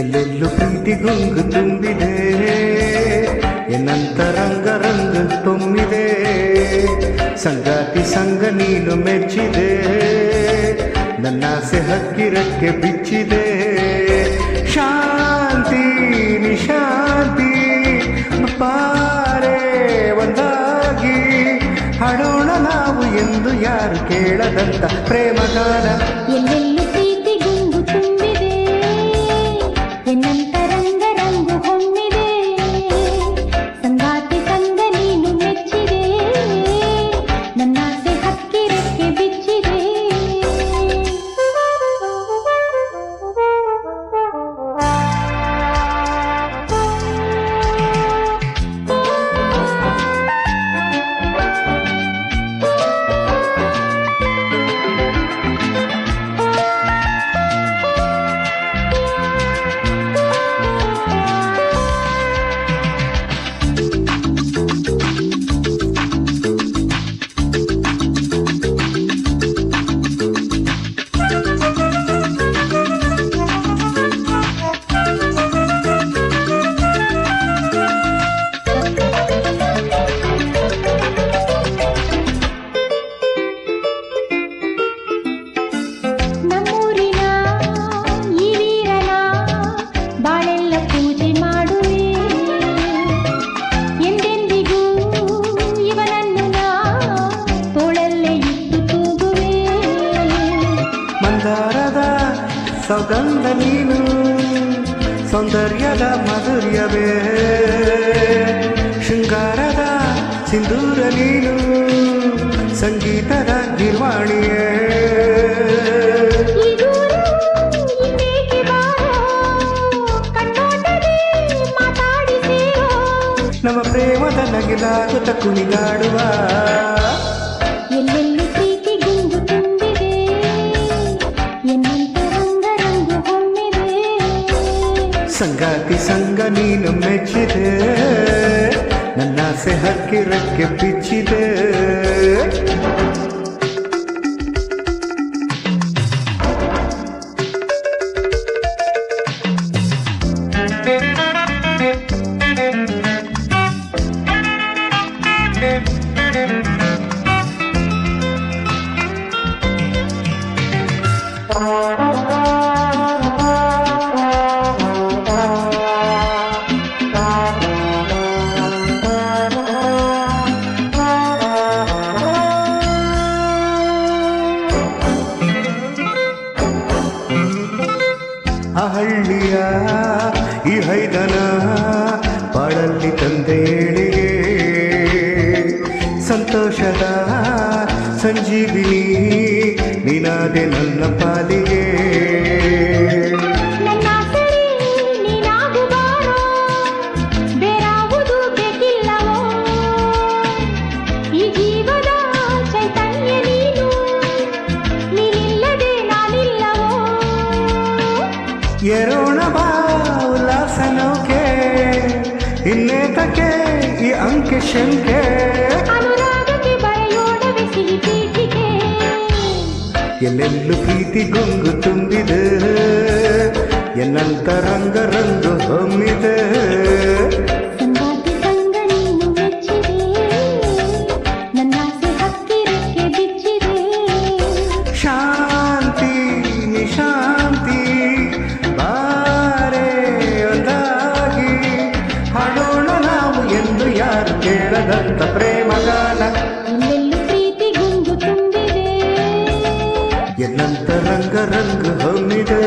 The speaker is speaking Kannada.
ಎಲ್ಲೆಲ್ಲೂ ಪ್ರೀತಿ ಗುಂಗು ತುಂಬಿದೆ, ಎನ್ನಂತರಂಗ ರಂಗ ತುಂಬಿದೆ. ಸಂಗಾತಿ ಸಂಗ ನೀನು ಮೆಚ್ಚಿದೆ, ನನ್ನಾಸೆ ಹಕ್ಕಿರಕ್ಕೆ ಬಿಚ್ಚಿದೆ. ಶಾಂತಿ ನಿಶಾಂತಿ ಬಾರೆ ಒಂದಾಗಿ ಹಾಡೋಣ ನಾವು ಎಂದು ಯಾರು ಕೇಳದಂತ ಪ್ರೇಮಗಾನ. ಎಲ್ಲೆಲ್ಲೂ ಪ್ರೀತಿ ಗುಂಗು ತುಂಬಿದೆ, ಎನ್ನಂತರಂಗ ರಂಗು ಹೊಮ್ಮಿದೆ. ಸಂಗಾತಿ ಸಂಗ ನೀನು ಮೆಚ್ಚಿದೆ, ನನ್ನಾಸೆ ಹಕ್ಕಿರಕ್ಕೆ ಬಿಚ್ಚಿದೆ. ಸೌಗಂಧ ನೀನು ಸೌಂದರ್ಯದ ಮಾಧುರ್ಯವೇ, ಶೃಂಗಾರದ ಸಿಂಧೂರ ನೀನು ಸಂಗೀತದ ಗಿರ್ವಾಣಿಯೇ. ನಮ್ಮ ಪ್ರೇಮದ ನಗಿಲಾಗುತ್ತ ಕುಣಿದಾಡುವ. ಎಲ್ಲೆಲ್ಲೂ ಪ್ರೀತಿ ಗುಂಗು ತುಂಬಿದೆ, ಎನ್ನಂತರಂಗ ರಂಗು ಹೊಮ್ಮಿದೆ. ಸಂಗಾತಿ ಸಂಗ ನೀನು ಮೆಚ್ಚಿದೆ, ನನ್ನಾಸೆ ಹಕ್ಕಿರಕ್ಕೆ ಬಿಚ್ಚಿದೆ. ಆ ಹಳ್ಳಿಯ ಈ ಹೈದನ ಬಾಳಲ್ಲಿ ತಂದೆ ಏಳಿಗೆ, ಸಂತೋಷದ ಸಂಜೀವಿನಿ ನೀನಾದೆ ನನ್ನ ಪಾಲಿಗೆ. ಏರೋಣ ಬಾ ಉಲ್ಲಾಸ ನೌಕೆ, ಇನ್ನೇತಕ್ಕೆ ಈ ಅಂಕೆ ಶಂಕೆ. ಎಲ್ಲೆಲ್ಲೂ ಪ್ರೀತಿ ಗುಂಗು ತುಂಬಿದೆ, ಎನ್ನಂತರಂಗ ರಂಗು ಹೊಮ್ಮಿದೆ. ಶಾಂತಿ ನಿಶಾಂತಿ ಬಾರೆ ಒಂದಾಗಿ ಹಾಡೋಣ ನಾವು ಎಂದು ಯಾರು ಕೇಳದಂತ ಪ್ರೇಮಗಾನ. ಎಲ್ಲೆಲ್ಲೂ ಪ್ರೀತಿ ಗುಂಗು ತುಂಬಿದೆ, ಎನ್ನಂತರಂಗ ರಂಗು ಹೊಮ್ಮಿದೆ.